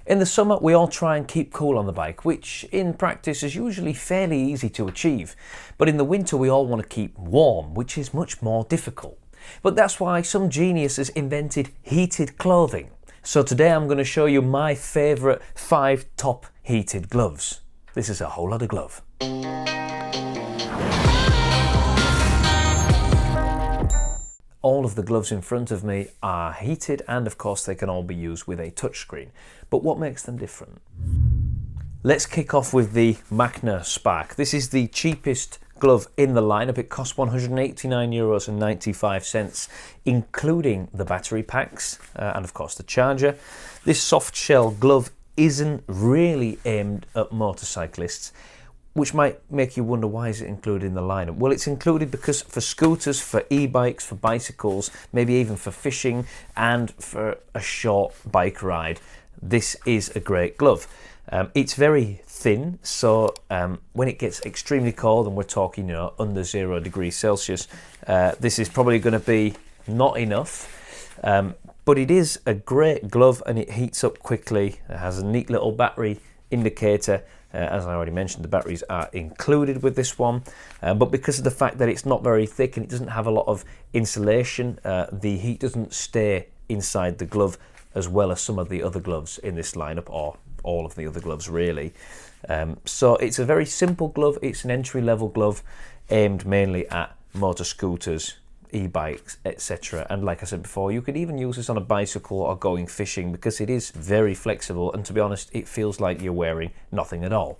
In the summer, we all try and keep cool on the bike, which in practice is usually fairly easy to achieve. But in the winter, we all want to keep warm, which is much more difficult. But that's why some geniuses invented heated clothing. So today I'm going to show you my favourite 5 top heated gloves. This is a whole lot of glove. All of the gloves in front of me are heated, and of course they can all be used with a touchscreen. But what makes them different? Let's kick off with the Macna Spark. This is the cheapest glove in the lineup. It costs €189.95, including the battery packs and of course the charger. This soft shell glove isn't really aimed at motorcyclists, which might make you wonder, why is it included in the lineup? Well, it's included because for scooters, for e-bikes, for bicycles, maybe even for fishing and for a short bike ride, this is a great glove. It's very thin, so when it gets extremely cold, and we're talking, under 0 degrees Celsius, this is probably going to be not enough. But it is a great glove and it heats up quickly. It has a neat little battery indicator. As I already mentioned, the batteries are included with this one, but because of the fact that it's not very thick and it doesn't have a lot of insulation, the heat doesn't stay inside the glove as well as some of the other gloves in this lineup, or all of the other gloves really. So it's a very simple glove. It's an entry-level glove aimed mainly at motor scooters, e-bikes, etc. And like I said before, you could even use this on a bicycle or going fishing because it is very flexible, and to be honest, it feels like you're wearing nothing at all.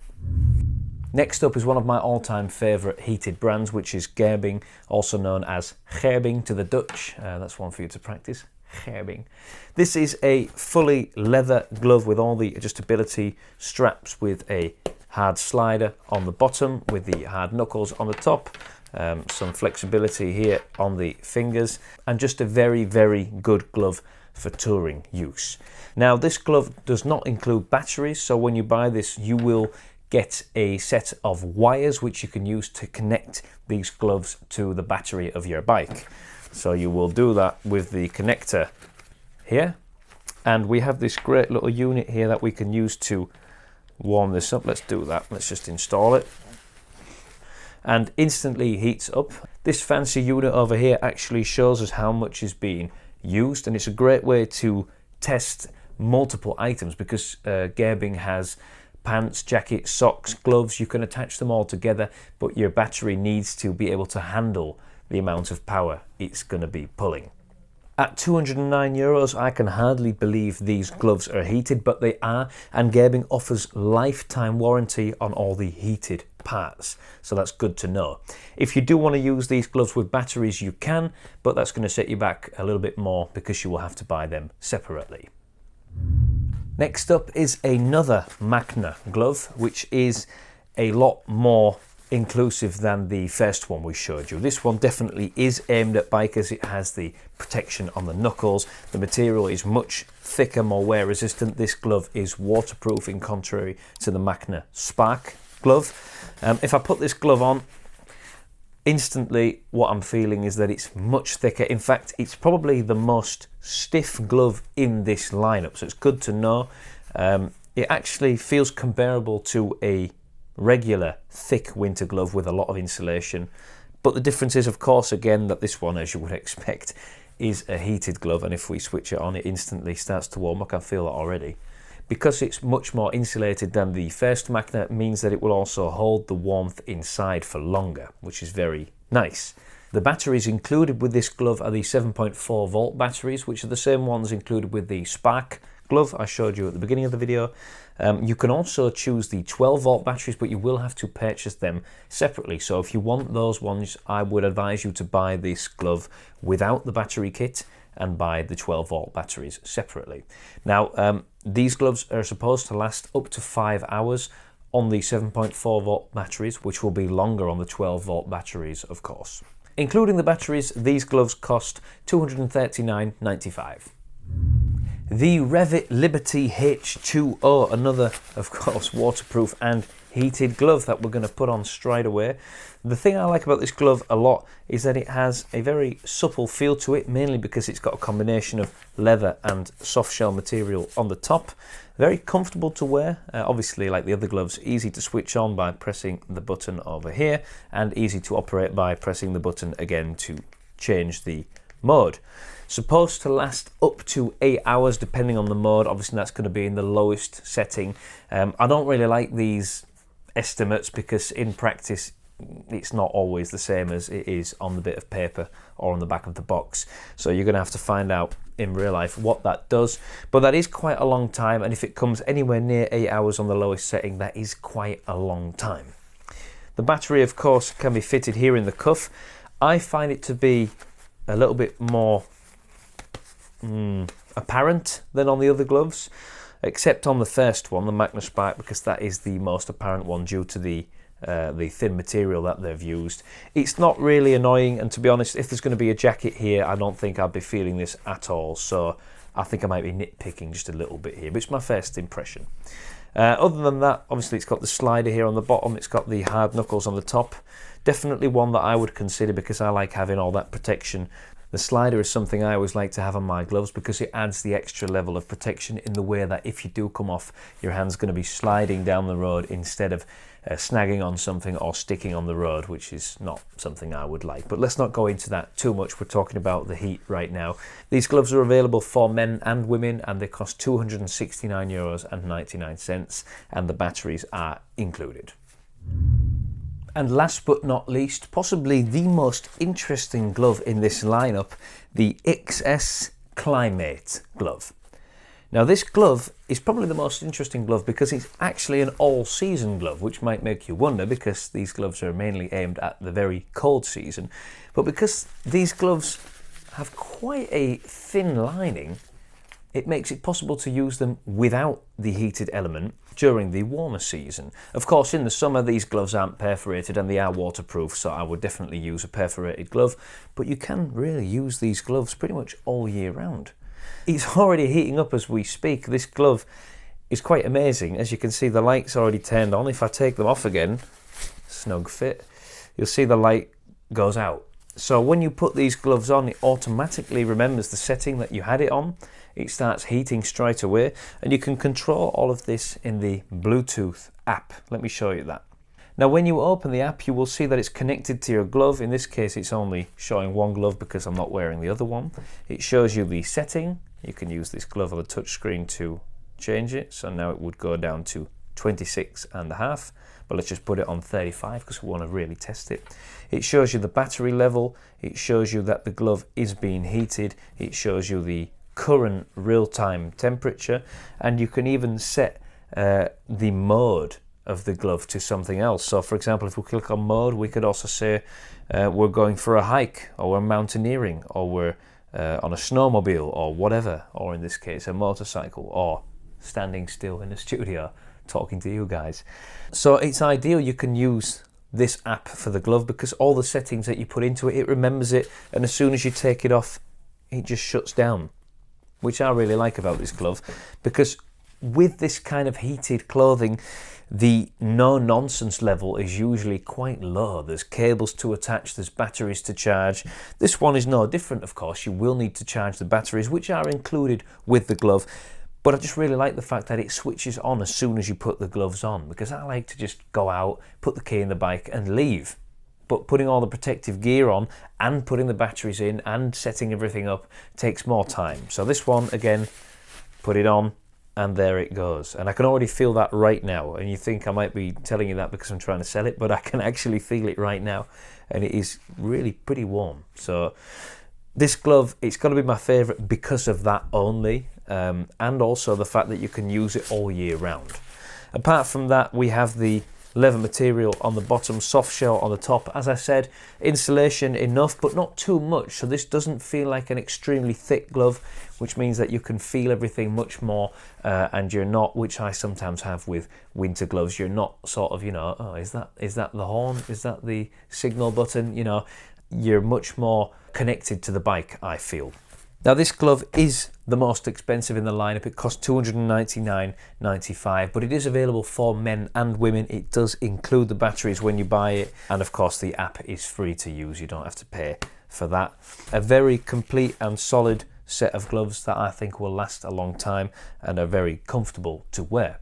Next up is one of my all-time favourite heated brands, which is Gerbing, also known as Gerbing to the Dutch. That's one for you to practice. Gerbing. This is a fully leather glove with all the adjustability straps, with a hard slider on the bottom with the hard knuckles on the top. Some flexibility here on the fingers, and just a very, very good glove for touring use. Now, this glove does not include batteries, so when you buy this you will get a set of wires which you can use to connect these gloves to the battery of your bike. So you will do that with the connector here, and we have this great little unit here that we can use to warm this up. Let's do that. Let's just install it. And instantly heats up. This fancy unit over here actually shows us how much is being used, and it's a great way to test multiple items because Gerbing has pants, jackets, socks, gloves. You can attach them all together, but your battery needs to be able to handle the amount of power it's going to be pulling. At €209, I can hardly believe these gloves are heated, but they are, and Gerbing offers lifetime warranty on all the heated parts, so that's good to know. If you do want to use these gloves with batteries, you can, but that's going to set you back a little bit more because you will have to buy them separately. Next up is another Macna glove, which is a lot more inclusive than the first one we showed you. This one definitely is aimed at bikers. It has the protection on the knuckles. The material is much thicker, more wear resistant. This glove is waterproof, in contrary to the Macna Spark glove. If I put this glove on, instantly what I'm feeling is that it's much thicker. In fact, it's probably the most stiff glove in this lineup, so it's good to know. It actually feels comparable to a regular thick winter glove with a lot of insulation, but the difference is, of course, again, that this one, as you would expect, is a heated glove, and if we switch it on, it instantly starts to warm. I can feel that already. Because it's much more insulated than the first Macna, it means that it will also hold the warmth inside for longer, which is very nice. The batteries included with this glove are the 7.4 volt batteries, which are the same ones included with the Spark glove I showed you at the beginning of the video. You can also choose the 12 volt batteries, but you will have to purchase them separately. So if you want those ones, I would advise you to buy this glove without the battery kit and buy the 12 volt batteries separately. Now, these gloves are supposed to last up to 5 hours on the 7.4 volt batteries, which will be longer on the 12 volt batteries, of course. Including the batteries, these gloves cost $239.95. The REV'IT Liberty H2O, another, of course, waterproof and heated glove that we're going to put on straight away. The thing I like about this glove a lot is that it has a very supple feel to it, mainly because it's got a combination of leather and soft shell material on the top. Very comfortable to wear, obviously like the other gloves, easy to switch on by pressing the button over here, and easy to operate by pressing the button again to change the mode. Supposed to last up to 8 hours depending on the mode. Obviously that's going to be in the lowest setting. I don't really like these estimates because in practice it's not always the same as it is on the bit of paper or on the back of the box. So you're going to have to find out in real life what that does. But that is quite a long time, and if it comes anywhere near 8 hours on the lowest setting, that is quite a long time. The battery, of course, can be fitted here in the cuff. I find it to be a little bit more apparent than on the other gloves, except on the first one, the Macna Spark, because that is the most apparent one due to the thin material that they've used. It's not really annoying, and to be honest, if there's going to be a jacket here, I don't think I'd be feeling this at all, so I think I might be nitpicking just a little bit here, but it's my first impression. Other than that, obviously it's got the slider here on the bottom, it's got the hard knuckles on the top. Definitely one that I would consider because I like having all that protection. The slider is something I always like to have on my gloves because it adds the extra level of protection in the way that if you do come off, your hand's going to be sliding down the road instead of snagging on something or sticking on the road, which is not something I would like. But let's not go into that too much. We're talking about the heat right now. These gloves are available for men and women, and they cost €269.99, and the batteries are included. And last but not least, possibly the most interesting glove in this lineup, the XS Climate glove. Now this glove is probably the most interesting glove because it's actually an all-season glove, which might make you wonder because these gloves are mainly aimed at the very cold season. But because these gloves have quite a thin lining, it makes it possible to use them without the heated element during the warmer season. Of course, in the summer, these gloves aren't perforated and they are waterproof, so I would definitely use a perforated glove, but you can really use these gloves pretty much all year round. It's already heating up as we speak. This glove is quite amazing. As you can see, the light's already turned on. If I take them off again, snug fit, you'll see the light goes out. So when you put these gloves on, it automatically remembers the setting that you had it on. It starts heating straight away, and you can control all of this in the Bluetooth app. Let me show you that. Now when you open the app, you will see that it's connected to your glove. In this case, it's only showing one glove because I'm not wearing the other one. It shows you the setting. You can use this glove on the touchscreen to change it. So now it would go down to 26.5, but let's just put it on 35 because we want to really test it. It shows you the battery level. It shows you that the glove is being heated. It shows you the current real-time temperature, and you can even set the mode of the glove to something else. So for example, if we click on mode, we could also say we're going for a hike, or we're mountaineering, or we're on a snowmobile, or whatever, or in this case a motorcycle, or standing still in the studio talking to you guys. So it's ideal. You can use this app for the glove because all the settings that you put into it, it remembers it, and as soon as you take it off, it just shuts down, which I really like about this glove, because with this kind of heated clothing, the no-nonsense level is usually quite low. There's cables to attach, there's batteries to charge. This one is no different, of course. You will need to charge the batteries, which are included with the glove, but I just really like the fact that it switches on as soon as you put the gloves on, because I like to just go out, put the key in the bike and leave. But putting all the protective gear on and putting the batteries in and setting everything up takes more time. So this one, again, put it on and there it goes. And I can already feel that right now. And you think I might be telling you that because I'm trying to sell it, but I can actually feel it right now. And it is really pretty warm. So this glove, it's going to be my favorite because of that only. And also the fact that you can use it all year round. Apart from that, we have the leather material on the bottom, soft shell on the top. As I said, insulation enough, but not too much. So this doesn't feel like an extremely thick glove, which means that you can feel everything much more, and you're not, which I sometimes have with winter gloves, you're not sort of, you know, oh, is that the horn? Is that the signal button? You know, you're much more connected to the bike, I feel. Now this glove is the most expensive in the lineup. It costs $299.95, but it is available for men and women. It does include the batteries when you buy it, and of course the app is free to use. You don't have to pay for that. A very complete and solid set of gloves that I think will last a long time and are very comfortable to wear.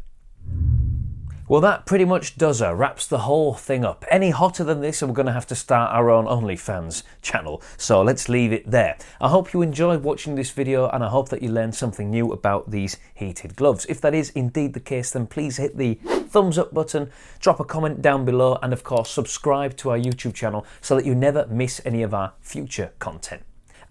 Well, that pretty much wraps the whole thing up. Any hotter than this and we're going to have to start our own OnlyFans channel, so let's leave it there. I hope you enjoyed watching this video and I hope that you learned something new about these heated gloves. If that is indeed the case, then please hit the thumbs up button, drop a comment down below, and of course subscribe to our YouTube channel so that you never miss any of our future content.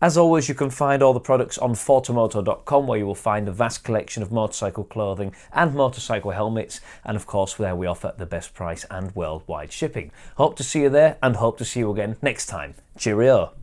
As always, you can find all the products on fotomoto.com, where you will find a vast collection of motorcycle clothing and motorcycle helmets, and of course there we offer the best price and worldwide shipping. Hope to see you there and hope to see you again next time. Cheerio!